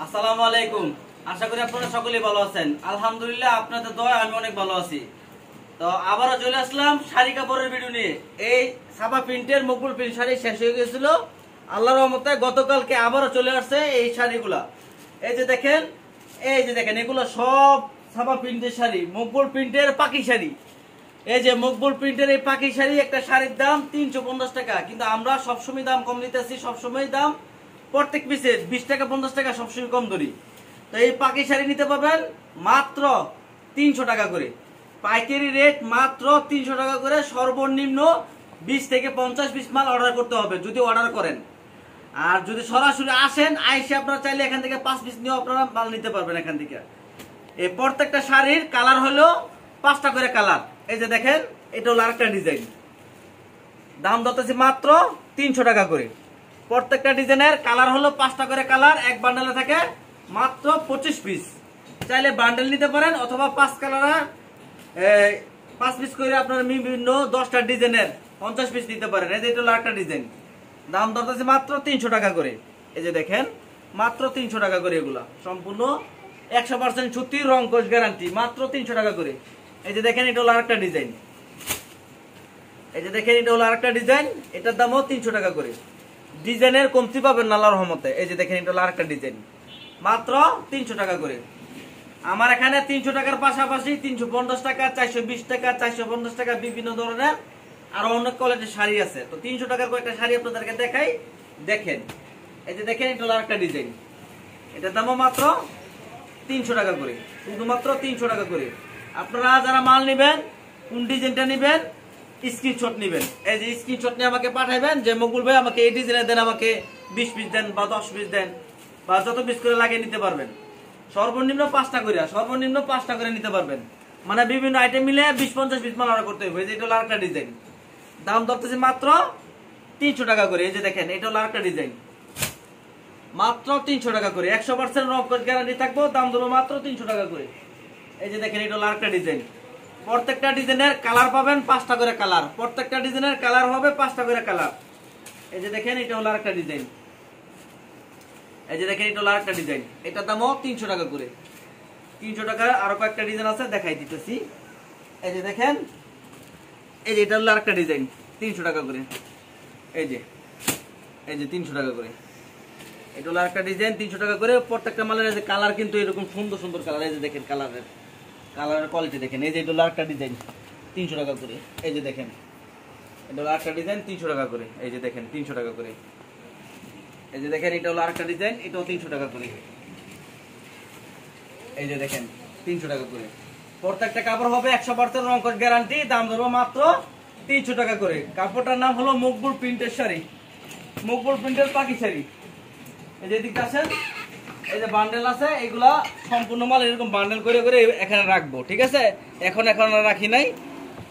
আসসালামু আলাইকুম। আশা করি আপনারা সকলেই ভালো আছেন। আলহামদুলিল্লাহ আপনাদের দয়ায় আমি অনেক ভালো আছি। তো আবারও চলে আসলাম শাড়ি কাপড়ের ভিডিও নিয়ে। এই সাবা প্রিন্টের মকবুল প্রিন্ট শাড়ি শেষ হয়ে গেছিল, আল্লাহর রহমতে গতকালকে আবারও চলে আসছে এই শাড়িগুলা। এই যে দেখেন, এগুলো সব সাবা প্রিন্টের শাড়ি, মকবুল প্রিন্টের পাকি শাড়ি। এই যে মকবুল প্রিন্টের এই পাকি শাড়ি, একটা শাড়ির দাম 350 টাকা, কিন্তু আমরা সবসময় দাম কম নিতেছি। সবসময় দাম প্রত্যেক পিসে 20 টাকা 50 টাকা সবসময় কম ধরি। তো এই পাকি শাড়ি নিতে পারবেন মাত্র 300 টাকা করে, পাইকারি রেট মাত্র 300 টাকা করে। সর্বনিম্ন 20 থেকে 50 পিস মাল অর্ডার করতে হবে যদি অর্ডার করেন। আর যদি সরাসরি আসেন, আইসে আপনারা চাইলে এখান থেকে 5 পিস নিয়েও আপনারা মাল নিতে পারবেন এখান থেকে। এই প্রত্যেকটা শাড়ির কালার হলো 5টা করে কালার। এই যে দেখেন, এটা হলো আরেকটা ডিজাইন, দাম ধরতেছি মাত্র 300 টাকা করে। প্রত্যেকটা ডিজাইনের কালার হলো 5টা করে কালার, এক বান্ডেলে থাকে মাত্র 25 পিস। চাইলে বান্ডেল নিতে পারেন অথবা 5 কালার 5 পিস করে আপনারা বিভিন্ন 10টা ডিজাইনের 50 পিস নিতে পারেন। এই যে এটা হলো আরেকটা ডিজাইন, দাম ধরতেছে মাত্র 300 টাকা করে। এই যে দেখেন, মাত্র 300 টাকা করে। এগুলা সম্পূর্ণ 100% সুতি, রং কোষ গ্যারান্টি, মাত্র 300 টাকা করে। এই যে দেখেন, এটা হলো আরেকটা ডিজাইন। এই যে দেখেন, এটা হলো আরেকটা ডিজাইন, এটার দামও 300 টাকা করে। ডিজাইনের কমতি পাবেন না আল্লাহর রহমতে। এই যে দেখেন, এটা হলো আরেকটা ডিজাইন, মাত্র 300 টাকা করে। আমার এখানে 300 টাকার পাশাপাশি 350 টাকা, 420 টাকা, 450 টাকা বিভিন্ন ধরনের আরো অনেক কোয়ালিটির শাড়ি আছে। তো 300 টাকার কয়েকটা শাড়ি আপনাদেরকে দেখাই, দেখেন। এই যে দেখেন, এটা হলো আরেকটা ডিজাইন, এটার দামও মাত্র 300 টাকা করে, শুধুমাত্র 300 টাকা করে। আপনারা যারা মাল নেবেন, কোন ডিজাইনটা নেবেন, স্ক্রিনশট নেবেন। এই যে স্ক্রিনশট নিয়ে আমাকে পাঠাবেন যে মকবুল ভাই আমাকে এই ডিজাইনের দেন, আমাকে 20 পিস দেন বা 10 পিস দেন, বা যত পিস করে লাগিয়ে নিতে পারবেন। সর্বনিম্ন 5টা করে, সর্বনিম্ন 5টা করে নিতে পারবেন। মানে বিভিন্ন আইটেম মিলে 20-50 পিস মাল অর্ডার করতে হবে। এই যে এটা হলো আরেকটা ডিজাইন, দাম ধরতেছে মাত্র 300 টাকা করে। এই যে দেখেন, এটা হলো আরেকটা ডিজাইন, মাত্র 300 টাকা করে। 100% রং কোষ গ্যারান্টি থাকবো, দাম ধরবো মাত্র 300 টাকা করে। এই যে দেখেন, এটা হলো আরেকটা ডিজাইন। প্রত্যেকটা ডিজাইনের কালার পাবেন 5টা করে কালার, প্রত্যেকটা ডিজাইনের কালার হবে 5টা করে কালার। এই যে দেখেন, এটা হলো আরেকটা ডিজাইন। এই যে দেখেন, এটা হলো আরেকটা ডিজাইন, এটার দামও 300 টাকা করে। 300 টাকা আরো কয়েকটা ডিজাইন আছে, দেখাই দিতেছি। এই যে দেখেন, এই যে এটা হলো আরেকটা ডিজাইন, 300 টাকা করে। এই যে 300 টাকা করে। এটা হলো আরেকটা ডিজাইন, 300 টাকা করে। প্রত্যেকটা মালের যে কালার কিন্তু এরকম সুন্দর সুন্দর কালার। এই যে দেখেন, কালারের কোয়ালিটি দেখেন। এই যে এটা হলো আরেকটা ডিজাইন, 300 টাকা করে। এই যে দেখেন, এটা হলো আরেকটা ডিজাইন, 300 টাকা করে। এই যে দেখেন, 300 টাকা করে। এই যে দেখেন, এটা হলো আরেকটা ডিজাইন, এটাও 300 টাকা করে। এই যে দেখেন, 300 টাকা করে। প্রত্যেকটা কাপড় হবে 100% রং কোষ গ্যারান্টি, দাম ধরবো মাত্র 300 টাকা করে। কাপড়টার নাম হলো মকবুল প্রিন্টের শাড়ি, মকবুল প্রিন্টের পাকি শাড়ি। এই যে দিকটা আছেন, এই যে বান্ডেল আছে, এগুলা সম্পূর্ণ মাল এরকম বান্ডেল করে করে এখানে রাখবো, ঠিক আছে? এখন রাখি নাই,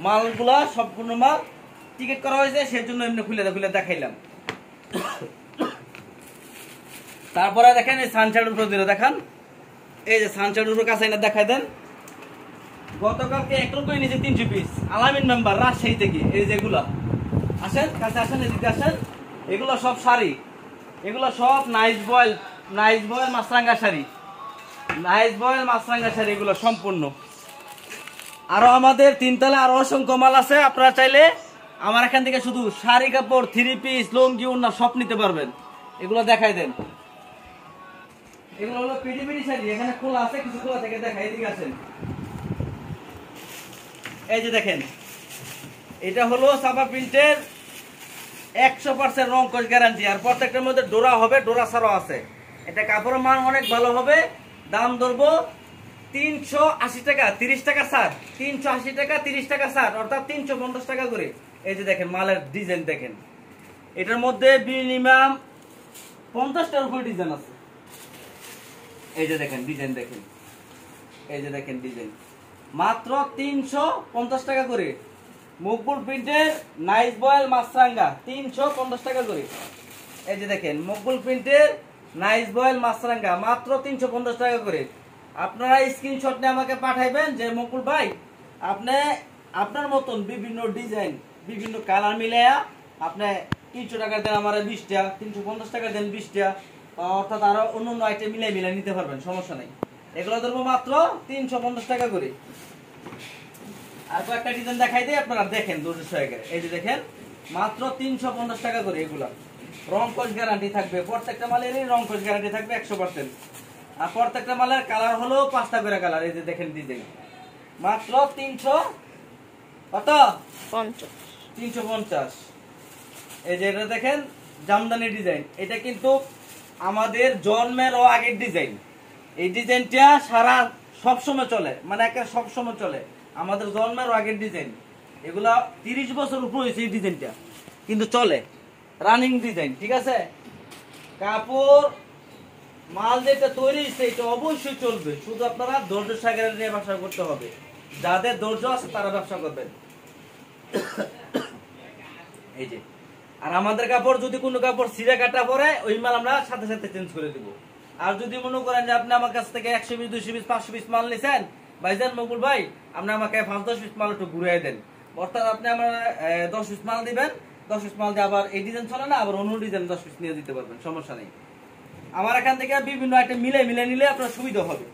মালগুলা সম্পূর্ণ মাল টিকেট করা হয়েছে, সেজন্য এমনি খুলে দেখাইলাম। তারপরে দেখেন, এই সানশাড়ুর প্রতিটা দেখান। এই যে সানশাড়ুর কাছে এটা দেখাই দেন। গতকালকে একরকম নিয়েছে 300 পিস, আলামিন মেম্বার রাজশাহী থেকে। এই যেগুলা আসেন, কাছে আসেন, এদিকে আসেন। এগুলো সব শাড়ি, এগুলো সব নাইস বয়েল মাছরাঙ্গা শাড়ি, নাইস বয়েল মাছরাঙ্গা শাড়ি, এগুলো সম্পূর্ণ। আরো আমাদের 3 তলায় আরো অসংখ্য মাল আছে। আপনারা চাইলে আমার এখান থেকে শুধু শাড়ি কাপড়, 3 পিস, লুঙ্গি, ওড়না সব নিতে পারবেন। এগুলো দেখাই দেন। এগুলো হলো পিডিপিডি শাড়ি, এখানে খোলা আছে, কিছু খোলা থেকে দেখাই, এদিকে আসেন। এই যে দেখেন, এটা হলো সাবা প্রিন্টের 100% রং কোষ গ্যারান্টি। আর প্রত্যেকটার মধ্যে ডোরা হবে, ডোরা ছাড়াও আছে। এটা কাপড়ের মান অনেক ভালো হবে। দাম ধরবো 380 টাকা, 30 টাকা ছাড়, 380 টাকা 30 টাকা ছাড়, অর্থাৎ 350 টাকা করে। এই যে দেখেন, মালের ডিজাইন দেখেন, এটার মধ্যে মিনিমাম 50টার উপর ডিজাইন আছে। এই যে দেখেন, ডিজাইন দেখেন। এই যে দেখেন, ডিজাইন মাত্র 350 টাকা করে। মকবুল প্রিন্টের নাইস বয়েল মাছরাঙ্গা 350 টাকা করে। এই যে দেখেন, মকবুল প্রিন্টের নাইস বয়েল মাছরাঙ্গা মাত্র 350 টাকা করে। আপনারা স্ক্রিনশট নিয়ে আমাকে পাঠাইবেন যে মকবুল ভাই, আপনি আপনার মতন বিভিন্ন ডিজাইন, বিভিন্ন কালার মিলাইয়া আপনি 300 টাকা দেন আমার 20টা, 350 টাকা দেন 20টা, অর্থাৎ আরো অন্য আইটেম মিলাই নিতে পারবেন, সমস্যা নাই। এগুলো ধরবো মাত্র 350 টাকা করে। আর কয়েকটা ডিজাইন দেখাই দিই, আপনারা দেখেন ধৈর্য সহকারে। এই যে দেখেন মাত্র 350 টাকা করে। এগুলা রং কোচ গ্যারান্টি থাকবে, প্রত্যেকটা মালেরই রং কোচ গ্যারান্টি থাকবে 100%। আর প্রত্যেকটা মালের কালার হলো 5টা করে কালার। এই যে দেখেন ডিজাইন মাত্র 350। এই যে এটা দেখেন জামদানি ডিজাইন, এটা কিন্তু আমাদের জন্মেরও আগের ডিজাইন। এই ডিজাইনটা সারা সবসময় চলে, মানে একেবারে সবসময় চলে, আমাদের জন্মেরও আগের ডিজাইন। এগুলা 30 বছর উপর হয়েছে এই ডিজাইনটা, কিন্তু চলে, রানিং ডিজাইন। ঠিক আছে, কাপড় মাল যেটা তৈরি হয়েছে এটা অবশ্যই চলবে, শুধু আপনারা ধৈর্য সহকারে নিয়ে ব্যবসা করতে হবে। যাদের ধৈর্য আছে তারা ব্যবসা করবেন। এই যে, আর আমাদের কাপড় যদি কোনো কাপড় ছিঁড়ে কাটা পরে ওই মাল আমরা সাথে সাথে চেঞ্জ করে দিব। আর যদি মনে করেন যে আপনি আমার কাছ থেকে 100 পিস 200 পিস 500 পিস মাল নিছেন, ভাইজান মকবুল ভাই আপনি আমাকে 5-10 পিস মাল একটু ঘুরিয়ে দেন, অর্থাৎ আপনি আমার 10 পিস মাল দিবেন, 10 পিস মাল দিয়ে আবার এই ডিজাইন চলে না, আবার অন্য ডিজাইন 10 পিস নিয়ে দিতে পারবেন, সমস্যা নেই। আমার এখান থেকে বিভিন্ন আইটেম মিলে নিলে আপনার সুবিধা হবে।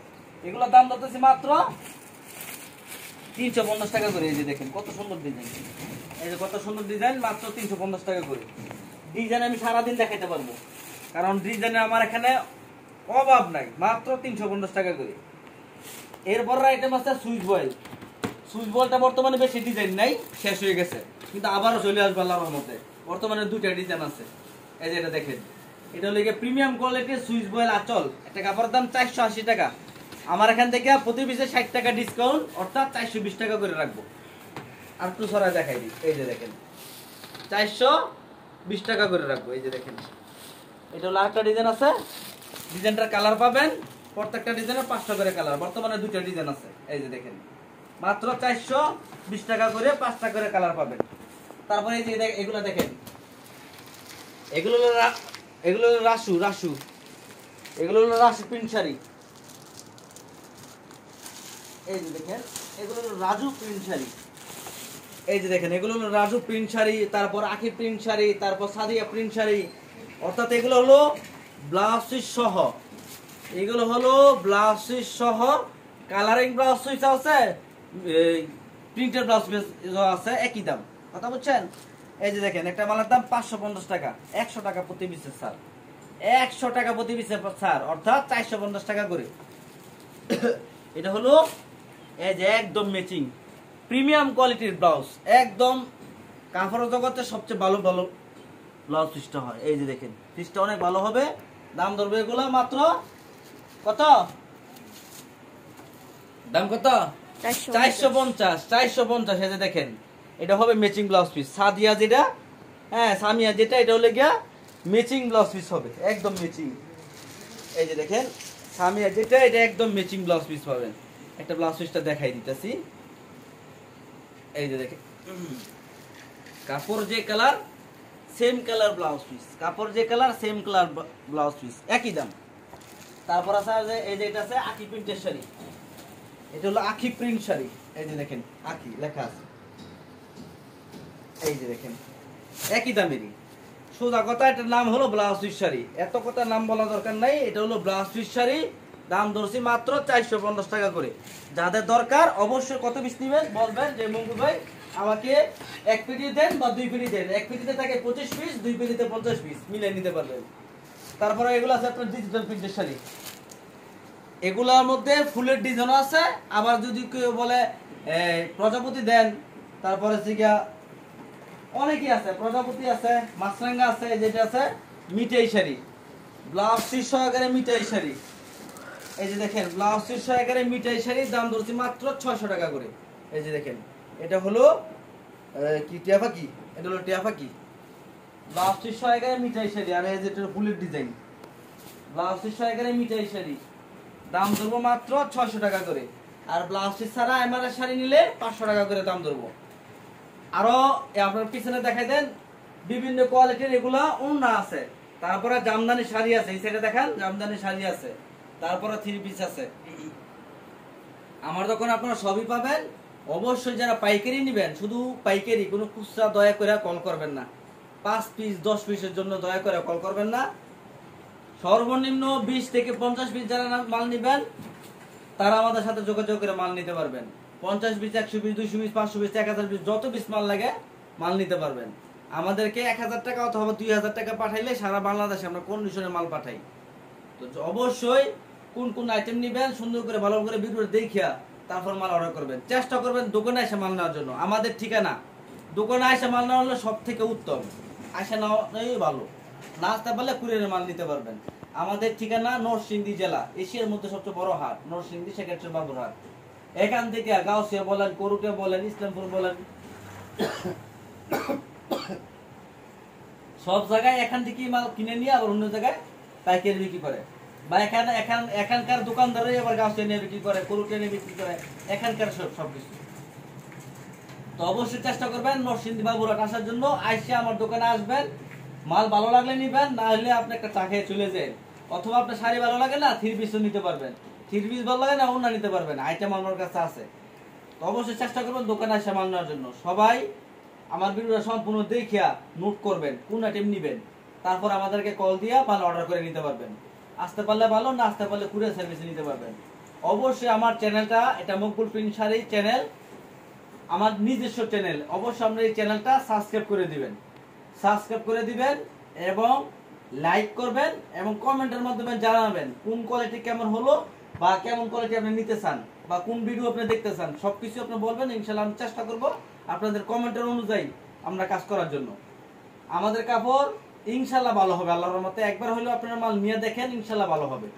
এগুলোর দাম ধরতেছি মাত্র 350 টাকা করে। এই যে দেখেন কত সুন্দর ডিজাইন, এই যে কত সুন্দর ডিজাইন, মাত্র 350 টাকা করে। ডিজাইন আমি সারাদিন দেখাইতে পারবো, কারণ ডিজাইনে আমার এখানে অভাব নাই, মাত্র 350 টাকা করে। এরপর আইটেম আছে সুইচ বয়েল। সুইচ বয়েলটা বর্তমানে বেশি ডিজাইন নাই, শেষ হয়ে গেছে, কিন্তু আবারও চলে আসবে আল্লাহর রহমতে। বর্তমানে 2টা ডিজাইন আছে। এই যে এটা দেখেন, এটা হলো প্রিমিয়াম কোয়ালিটির সুইচ বয়েল আঁচল। একটা কাপড়ের দাম 480 টাকা। আমার এখান থেকে প্রতি পিসে 60 টাকা ডিসকাউন্ট, অর্থাৎ 420 টাকা করে রাখবো। আর একটু সরাই দেখাই দিই, এই যে দেখেন 420 টাকা করে রাখবো। এই যে দেখেন এটা হলো আরেকটা ডিজাইন আছে, ডিজাইনটার কালার পাবেন, প্রত্যেকটা ডিজাইনের 5টা করে কালার, বর্তমানে 2টা ডিজাইন আছে। এই যে দেখেন মাত্র 420 টাকা করে 5টা করে কালার পাবেন। তারপরে এই যে এগুলো দেখেন, এগুলো হলো রাসু, এগুলো হলো রাসু প্রিন্ট শাড়ি। এই যে দেখেন এগুলো হলো রাজু প্রিন্ট শাড়ি। এই যে দেখেন এগুলো হলো রাজু প্রিন্ট শাড়ি, তারপর আখি প্রিন্ট শাড়ি, তারপর সাদিয়া প্রিন্ট শাড়ি, অর্থাৎ এগুলো হলো ব্লাউজ পিস সহ। এগুলো হলো ব্লাউজ পিস সহ, কালারিং ব্লাউজ পিস আছে, প্রিন্টেড ব্লাউজ পিস আছে, একই দাম, কথা বুঝছেন? এই যে দেখেন একটা মালের দাম 550 টাকা, 100 টাকা প্রতি পিসের ছাড়, 100 টাকা প্রতি পিসের ছাড়, অর্থাৎ 450 টাকা করে। এটা হলো এই যে একদম ম্যাচিং প্রিমিয়াম কোয়ালিটির ব্লাউজ, একদম কাপড়ের জগতে সবচেয়ে ভালো ব্লাউজ পিসটা হয়। এই যে দেখেন পিসটা অনেক ভালো হবে। দাম ধরবে এগুলো মাত্র কত? দাম কত? 450। এই যে দেখেন এটা হবে ম্যাচিং ব্লাউজ পিস, সাদিয়া যেটা, হ্যাঁ সামিয়া যেটা, এটা হলে গিয়া ম্যাচিং ব্লাউজ পিস হবে, একদম ম্যাচিং। এই যে দেখেন সামিয়া যেটা, এটা একদম ম্যাচিং ব্লাউজ পিস পাবেন। একটা ব্লাউজ পিসটা দেখাই দিতেছি। এই যে দেখেন কাপড় যে colour same colour blouse piece, কাপড় যে colour same colour blouse piece, একই দাম। তারপর আছে এই যে এটা আছে আখি প্রিন্টের শাড়ি, এটা হলো আখি প্রিন্ট শাড়ি। এই যে দেখেন আখি লেখা আছে, এই যে দেখেন একই দামেরই। সোজা কথা এটার নাম হলো ব্লাউজ পিস শাড়ি, এত কথা নাম বলা দরকার নাই। এটা হলো ব্লাউজ পিস শাড়ি, দাম ধরছি মাত্র 450 টাকা করে। যাদের দরকার অবশ্যই কত পিস নেবেন বলবেন যে মঙ্গু ভাই আমাকে 1 পেটি দেন বা 2 পেটি দেন। 1 পেটিতে থাকে 25 পিস, 2 পেটিতে 50 পিস, মিলে নিতে পারবেন। তারপরে এগুলো আছে আপনার ডিজিটাল প্রিন্টের শাড়ি, এগুলোর মধ্যে ফুলের ডিজাইন আছে। আবার যদি কেউ বলে প্রজাপতি দেন, তারপরে অনেকই আছে, প্রজাপতি আছে, মাছরাঙ্গা আছে, যেটা আছে মিঠাই শাড়ি, ব্লাউজ পিস সহকারে মিঠাই শাড়ি। এই যে দেখেন ব্লাউজ পিস সহকারে মিঠাই শাড়ির দাম ধরছি মাত্র 600 টাকা করে। এই যে দেখেন এটা হলো কি টিয়াফাকি, এটা হলো টিয়াফাকি ব্লাউজ পিস সহকারে মিঠাই শাড়ি। আর এই যে এটা ফুলের ডিজাইন ব্লাউজ পিস সহকারে মিঠাই শাড়ি, দাম ধরবো মাত্র 600 টাকা করে। আর ব্লাউজ পিস ছাড়া এমআরএস শাড়ি নিলে 500 টাকা করে দাম ধরবো। আরো আপনার পিছনে দেখাই দেন বিভিন্ন কোয়ালিটির এগুলা ওড়না আছে, তারপরে জামদানি শাড়ি আছে, এই সাইডে দেখেন জামদানি শাড়ি আছে, তারপরে 3 পিস আছে। আমার দোকানে আপনারা সবই পাবেন। অবশ্যই যারা পাইকারি নেবেন, শুধু পাইকারি, কোনো খুচরা দয়া করে কল করবেন না। 5 পিস 10 পিসের জন্য দয়া করে কল করবেন না। সর্বনিম্ন 20 থেকে 50 পিস যারা মাল নেবেন তারা আমাদের সাথে যোগাযোগ করে মাল নিতে পারবেন। 50 piece, 100 piece, 200 piece, 500 piece, 1000 piece, যত পিস মাল লাগে মাল নিতে পারবেন। আমাদেরকে 1000 টাকা অথবা 2000 টাকা পাঠাইলে সারা বাংলাদেশে আমরা কন্ডিশনে মাল পাঠাই। তো অবশ্যই কোন কোন আইটেম নেবেন সুন্দর করে ভালো করে ভিডিও দেখিয়া তারপর মাল অর্ডার করবেন। চেষ্টা করবেন দোকানে এসে মাল নেওয়ার জন্য। আমাদের ঠিকানা দোকানে এসে মাল নেওয়া হলে সব থেকে উত্তম, আসা নেওয়াই ভালো। না আসতে পারলে কুরিয়ারে মাল নিতে পারবেন। আমাদের ঠিকানা নরসিংদী জেলা, এশিয়ার মধ্যে সবচেয়ে বড় হাট নরসিংদী সেকেন্ডারি বাবুর হাট। এখান থেকে গাউসিয়া বলেন, করুকে বলেন, ইসলামপুর বলেন, সব জায়গায় এখান থেকে মাল কিনে নিয়ে আবার অন্য জায়গায় পাইকারি বিক্রি করে, বা এখানকার দোকানদারই আবার গাউসিয়া নিয়ে বিক্রি করে, করুকে নিয়ে বিক্রি করে, এখানকার সবকিছু। তো অবশ্যই চেষ্টা করবেন নরসিংদী বাবুর হাট আসার জন্য। আইসে আমার দোকানে আসবেন, মাল ভালো লাগলে নিবেন, না হলে আপনি একটা চা খেয়ে চলে যান। অথবা আপনার শাড়ি ভালো লাগে না, 3 পিসও নিতে পারবেন। 3 পিস ভালো লাগে না, অন্য নিতে পারবেন, আইটেম আমার কাছে আছে। তো অবশ্যই চেষ্টা করবেন দোকানে এসে মাল নেওয়ার জন্য। সবাই আমার ভিডিওটা সম্পূর্ণ দেখিয়া নোট করবেন কোন আইটেম নিবেন, তারপর আমাদেরকে কল দিয়া মাল অর্ডার করে নিতে পারবেন। আসতে পারলে ভালো, না আসতে পারলে কুরিয়ার সার্ভিসে নিতে পারবেন। অবশ্যই আমার চ্যানেলটা, এটা মকবুল প্রিন্ট শাড়ি চ্যানেল, আমার নিজস্ব চ্যানেল। অবশ্যই আপনার এই চ্যানেলটা সাবস্ক্রাইব করে দিবেন এবং লাইক করবেন এবং কমেন্টের মাধ্যমে জানাবেন কোন কোয়ালিটি কেমন হলো, বা কেমন কোয়ালিটি আপনি নিতে চান, বা কোন ভিডিও আপনি দেখতে চান। সবকিছু আপনি বলবেন, ইনশাআল্লাহ আমি চেষ্টা করব আপনাদের কমেন্টের অনুযায়ী আমরা কাজ করার জন্য। আমাদের কাপড় ইনশাআল্লাহ ভালো হবে আল্লাহর রহমতে। একবার হলেও আপনারা মাল নিয়ে দেখেন, ইনশাআল্লাহ ভালো হবে।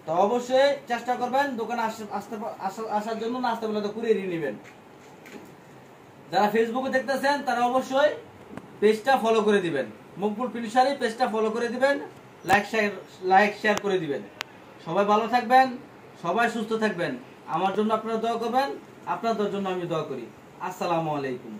তো অবশ্যই চেষ্টা করবেন দোকানে আসার জন্য, না আসতে পারলে তো কুরিয়ারই নেবেন। যারা ফেসবুকে দেখতেছেন তারা অবশ্যই পেজটা ফলো করে দিবেন, মকবুল প্রিন্ট শাড়ি পেজটা ফলো করে দিবেন, লাইক শেয়ার করে দিবেন। সবাই ভালো থাকবেন, সবাই সুস্থ থাকবেন। আমার জন্য আপনারা দোয়া করবেন, আপনাদের জন্য আমি দোয়া করি। আসসালামু আলাইকুম।